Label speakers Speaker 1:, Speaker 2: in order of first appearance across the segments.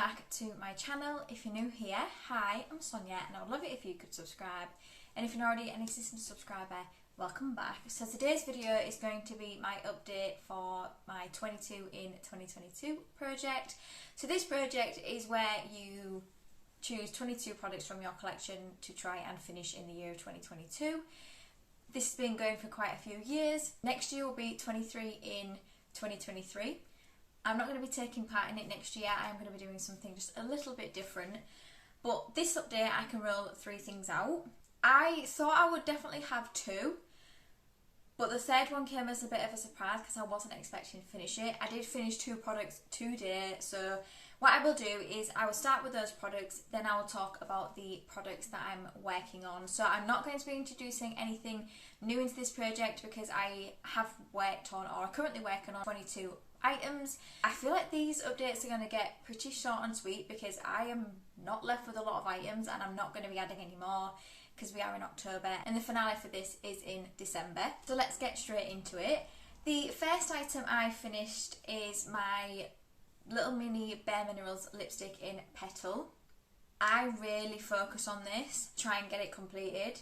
Speaker 1: back to my channel. If you're new here, hi, I'm Sonia and I would love it if you could subscribe. And if you're already an existing subscriber, welcome back. So today's video is going to be my update for my 22 in 2022 project. So this project is where you choose 22 products from your collection to try and finish in the year of 2022. This has been going for quite a few years. Next year will be 23 in 2023. I'm not going to be taking part in it next year. I'm going to be doing something just a little bit different. But this update, I can roll 3 things out. I thought I would definitely have 2, but the third one came as a bit of a surprise because I wasn't expecting to finish it. I did finish 2 products today, so what I will do is I will start with those products, then I will talk about the products that I'm working on. So I'm not going to be introducing anything new into this project because I have worked on, or currently working on, 22 items. I feel like these updates are going to get pretty short and sweet because I am not left with a lot of items and I'm not going to be adding any more because we are in October and the finale for this is in December. So let's get straight into it. The first item I finished is my little mini Bare Minerals lipstick in Petal. I really focus on this, try and get it completed.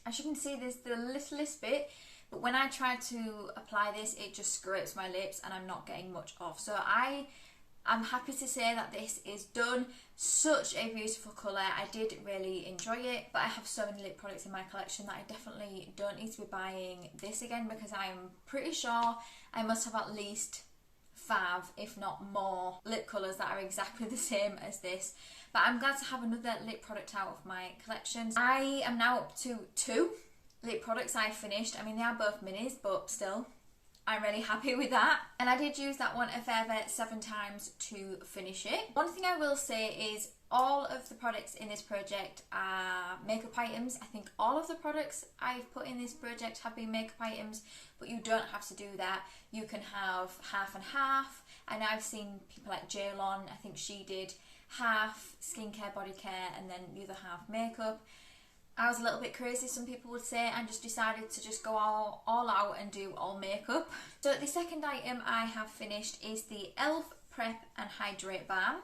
Speaker 1: As you can see, there's the littlest bit, but when I try to apply this, it just scrapes my lips and I'm not getting much off. So I'm happy to say that this is done. Such a beautiful colour. I did really enjoy it, but I have so many lip products in my collection that I definitely don't need to be buying this again because I'm pretty sure I must have at least 5, if not more, lip colours that are exactly the same as this. But I'm glad to have another lip product out of my collection. I am now up to 2 lip products I finished. I mean, they are both minis, but still, I'm really happy with that. And I did use that one a further 7 times to finish it. One thing I will say is all of the products in this project are makeup items. I think all of the products I've put in this project have been makeup items, but you don't have to do that. You can have half and half. And I've seen people like Jaylon, I think she did half skincare, body care, and then the other half makeup. I was a little bit crazy, some people would say, and just decided to just go all out and do all makeup. So the second item I have finished is the e.l.f. Prep and Hydrate Balm.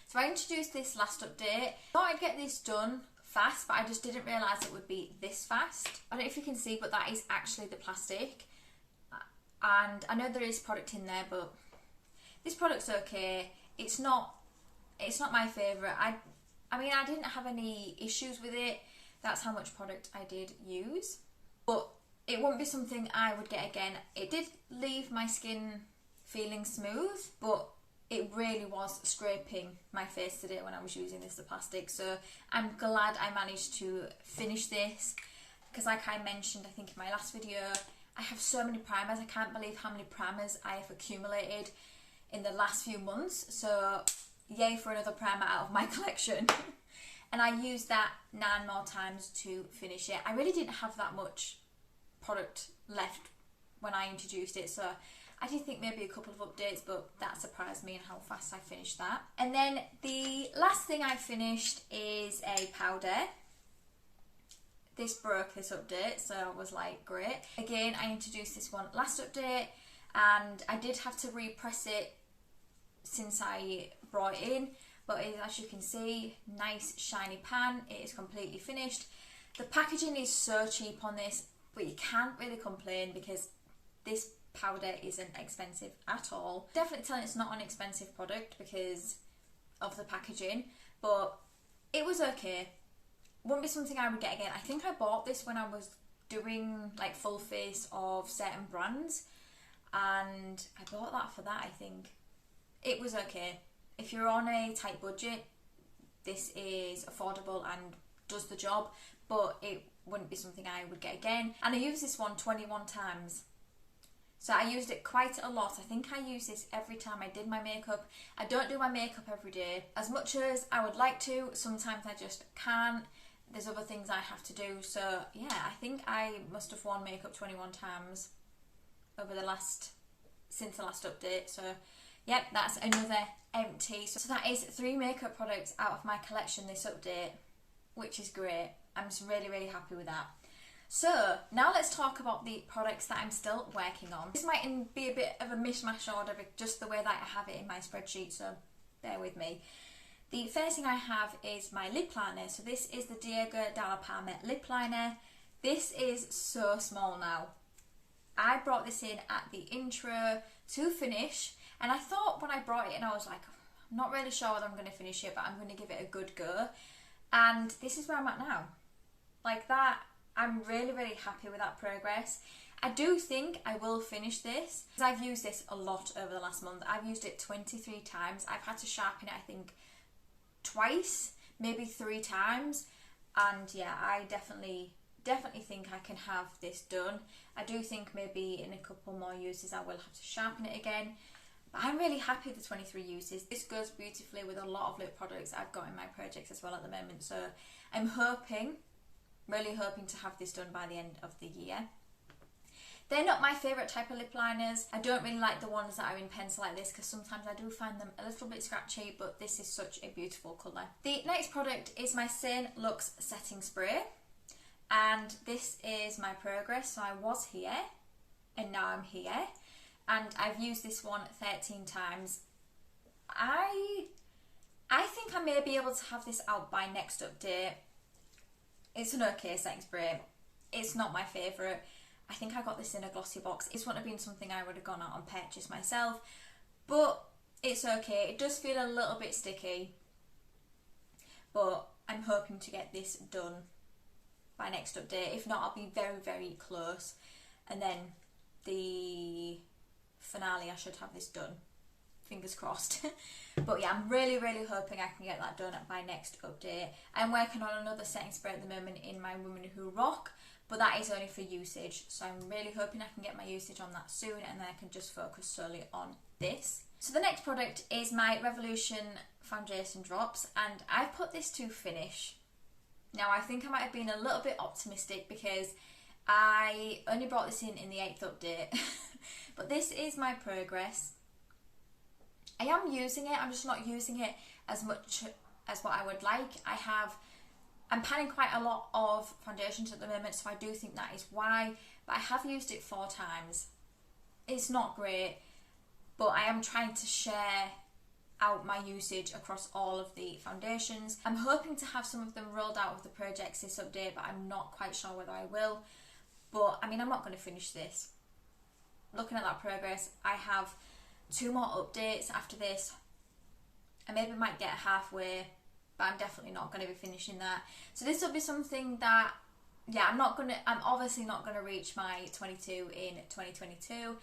Speaker 1: So I introduced this last update. I thought I'd get this done fast, but I just didn't realise it would be this fast. I don't know if you can see, but that is actually the plastic. And I know there is product in there, but this product's okay. It's not my favourite. I mean, I didn't have any issues with it. That's how much product I did use. But it won't be something I would get again. It did leave my skin feeling smooth, but it really was scraping my face today when I was using this, the plastic. So I'm glad I managed to finish this because, like I mentioned, I think in my last video, I have so many primers. I can't believe how many primers I have accumulated in the last few months. So yay for another primer out of my collection. And I used that 9 more times to finish it. I really didn't have that much product left when I introduced it, so I did think maybe a couple of updates, but that surprised me in how fast I finished that. And then the last thing I finished is a powder. This broke this update, so I was like, great. Again, I introduced this one last update and I did have to repress it since I brought it in, but as you can see, nice shiny pan. It is completely finished. The packaging is so cheap on this, but you can't really complain because this powder isn't expensive at all. Definitely telling it's not an expensive product because of the packaging, but it was okay. Wouldn't be something I would get again. I think I bought this when I was doing like full face of certain brands and I bought that for that, I think. It was okay. If you're on a tight budget, this is affordable and does the job, but it wouldn't be something I would get again. And I used this one 21 times. So I used it quite a lot. I think I use this every time I did my makeup. I don't do my makeup every day. As much as I would like to, sometimes I just can't. There's other things I have to do. So yeah, I think I must have worn makeup 21 times over since the last update. So yep, that's another empty. So that is 3 makeup products out of my collection this update, which is great. I'm just really, really happy with that. So now let's talk about the products that I'm still working on. This might be a bit of a mishmash order, just the way that I have it in my spreadsheet, so bear with me. The first thing I have is my lip liner. So this is the Diego Dalla Palma lip liner. This is so small now. I brought this in at the intro to finish, and I thought when I brought it in, I was like, I'm not really sure whether I'm going to finish it, but I'm going to give it a good go. And this is where I'm at now. Like that, I'm really, really happy with that progress. I do think I will finish this, because I've used this a lot over the last month. I've used it 23 times. I've had to sharpen it, I think, twice, maybe 3 times. And yeah, I definitely think I can have this done. I do think maybe in a couple more uses I will have to sharpen it again. But I'm really happy with the 23 uses. This goes beautifully with a lot of lip products I've got in my projects as well at the moment. So I'm really hoping to have this done by the end of the year. They're not my favourite type of lip liners. I don't really like the ones that are in pencil like this, because sometimes I do find them a little bit scratchy, but this is such a beautiful colour. The next product is my Sane Luxe Setting Spray, and this is my progress. So I was here and now I'm here, and I've used this one 13 times. I think I may be able to have this out by next update. It's an okay setting spray. It's not my favourite. I think I got this in a glossy box. This wouldn't have been something I would have gone out and purchased myself, but it's okay. It does feel a little bit sticky, but I'm hoping to get this done by next update. If not, I'll be very, very close, and then the finale I should have this done. Fingers crossed. But yeah, I'm really, really hoping I can get that done by next update. I'm working on another setting spray at the moment in my Women Who Rock, but that is only for usage, so I'm really hoping I can get my usage on that soon, and then I can just focus solely on this. So the next product is my Revolution Foundation Drops, and I've put this to finish. Now I think I might have been a little bit optimistic, because I only brought this in the 8th update, but this is my progress. I am using it, I'm just not using it as much as what I would like. I'm panning quite a lot of foundations at the moment, so I do think that is why, but I have used it 4 times. It's not great, but I am trying to share out my usage across all of the foundations. I'm hoping to have some of them rolled out of the projects this update, but I'm not quite sure whether I will. But I mean, I'm not going to finish this. Looking at that progress, I have 2 more updates after this. I maybe might get halfway, but I'm definitely not going to be finishing that. So this will be something that, yeah, I'm obviously not going to reach my 22 in 2022. And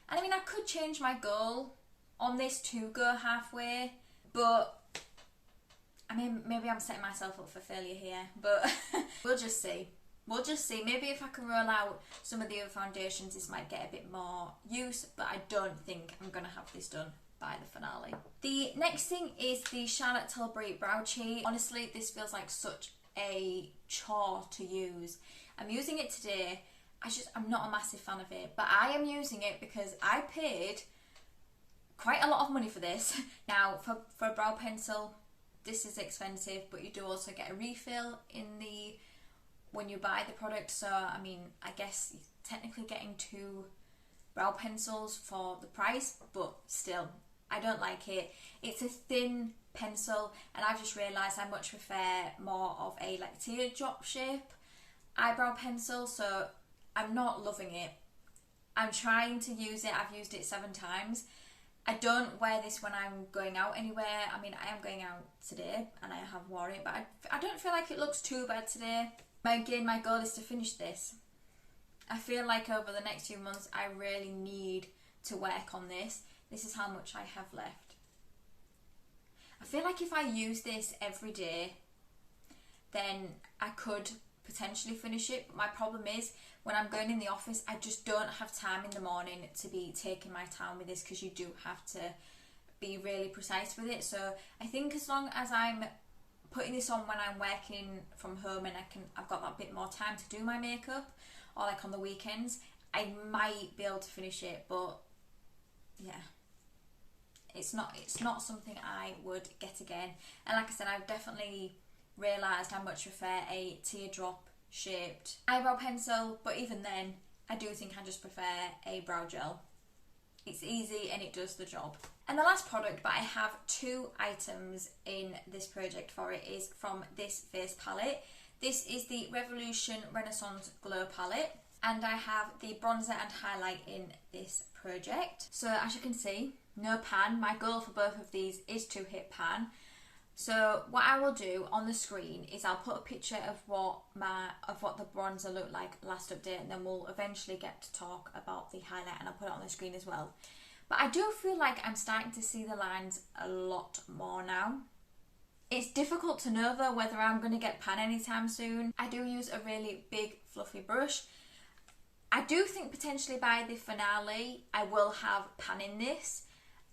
Speaker 1: I mean, I could change my goal on this to go halfway, but I mean, maybe I'm setting myself up for failure here, but we'll just see. We'll just see. Maybe if I can roll out some of the other foundations, this might get a bit more use, but I don't think I'm going to have this done by the finale. The next thing is the Charlotte Tilbury Brow Cheat. Honestly, this feels like such a chore to use. I'm using it today. I'm not a massive fan of it, but I am using it because I paid quite a lot of money for this. Now, for a brow pencil, this is expensive, but you do also get a refill when you buy the product. So, I mean, I guess you're technically getting 2 brow pencils for the price, but still, I don't like it. It's a thin pencil, and I've just realised I much prefer more of a like teardrop shape eyebrow pencil, so I'm not loving it. I'm trying to use it. I've used it 7 times. I don't wear this when I'm going out anywhere. I mean, I am going out today and I have worn it, but I don't feel like it looks too bad today. Again, my goal is to finish this. I feel like over the next few months I really need to work on this. This is how much I have left. I feel like if I use this every day, then I could potentially finish it. But my problem is, when I'm going in the office, I just don't have time in the morning to be taking my time with this, because you do have to be really precise with it. So I think as long as I'm putting this on when I'm working from home and I've got that bit more time to do my makeup, or like on the weekends, I might be able to finish it. But yeah, it's not something I would get again. And like I said, I've definitely realised I much prefer a teardrop shaped eyebrow pencil, but even then I do think I just prefer a brow gel. It's easy and it does the job. And the last product, but I have 2 items in this project for it, is from this face palette. This is the Revolution Renaissance Glow palette, and I have the bronzer and highlight in this project. So as you can see, no pan. My goal for both of these is to hit pan. So what I will do on the screen is I'll put a picture of what the bronzer looked like last update, and then we'll eventually get to talk about the highlight, and I'll put it on the screen as well. But I do feel like I'm starting to see the lines a lot more now. It's difficult to know though whether I'm going to get pan anytime soon. I do use a really big fluffy brush. I do think potentially by the finale I will have pan in this.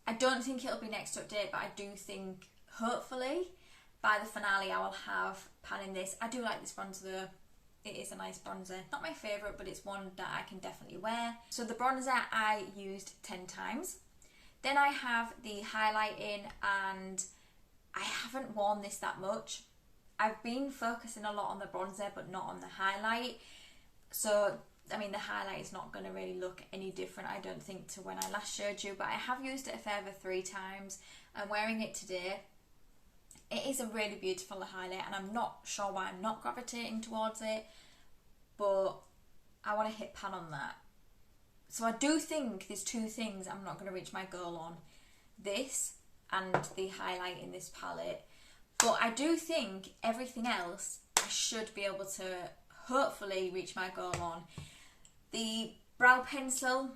Speaker 1: I don't think it'll be next update, but I do think hopefully by the finale I will have pan in this. I do like this bronzer though. It is a nice bronzer. Not my favourite, but it's one that I can definitely wear. So the bronzer I used 10 times. Then I have the highlight in, and I haven't worn this that much. I've been focusing a lot on the bronzer but not on the highlight. So I mean the highlight is not going to really look any different, I don't think, to when I last showed you, but I have used it a further 3 times. I'm wearing it today. It is a really beautiful highlight, and I'm not sure why I'm not gravitating towards it, but I want to hit pan on that. So I do think there's 2 things I'm not going to reach my goal on. This and the highlight in this palette. But I do think everything else I should be able to hopefully reach my goal on. The brow pencil,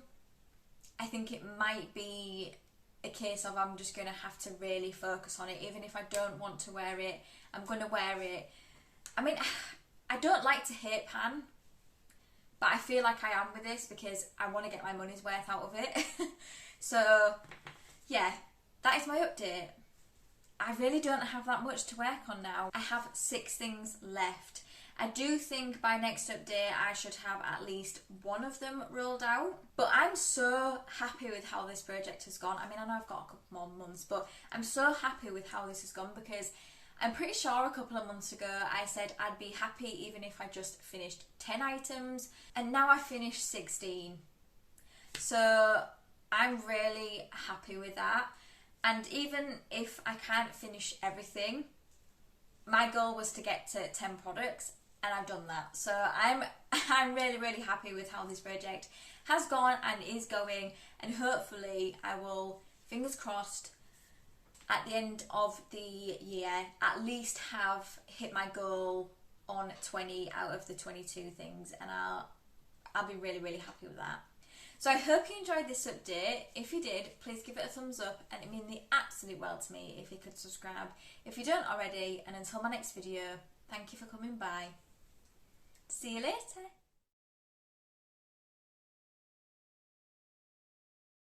Speaker 1: I think it might be a case of I'm just going to have to really focus on it. Even if I don't want to wear it, I'm going to wear it. I mean, I don't like to hate pan, but I feel like I am with this because I want to get my money's worth out of it. So yeah, that is my update. I really don't have that much to work on now. I have 6 things left. I do think by next update I should have at least one of them rolled out. But I'm so happy with how this project has gone. I mean, I know I've got a couple more months, but I'm so happy with how this has gone because I'm pretty sure a couple of months ago I said I'd be happy even if I just finished 10 items, and now I finished 16. So I'm really happy with that. And even if I can't finish everything, my goal was to get to 10 products, and I've done that. So I'm really happy with how this project has gone and is going, and hopefully I will, fingers crossed, at the end of the year at least have hit my goal on 20 out of the 22 things, and I'll be really happy with that. So I hope you enjoyed this update. If you did, please give it a thumbs up, and it means the absolute world to me if you could subscribe if you don't already. And until my next video, thank you for coming by. See you later.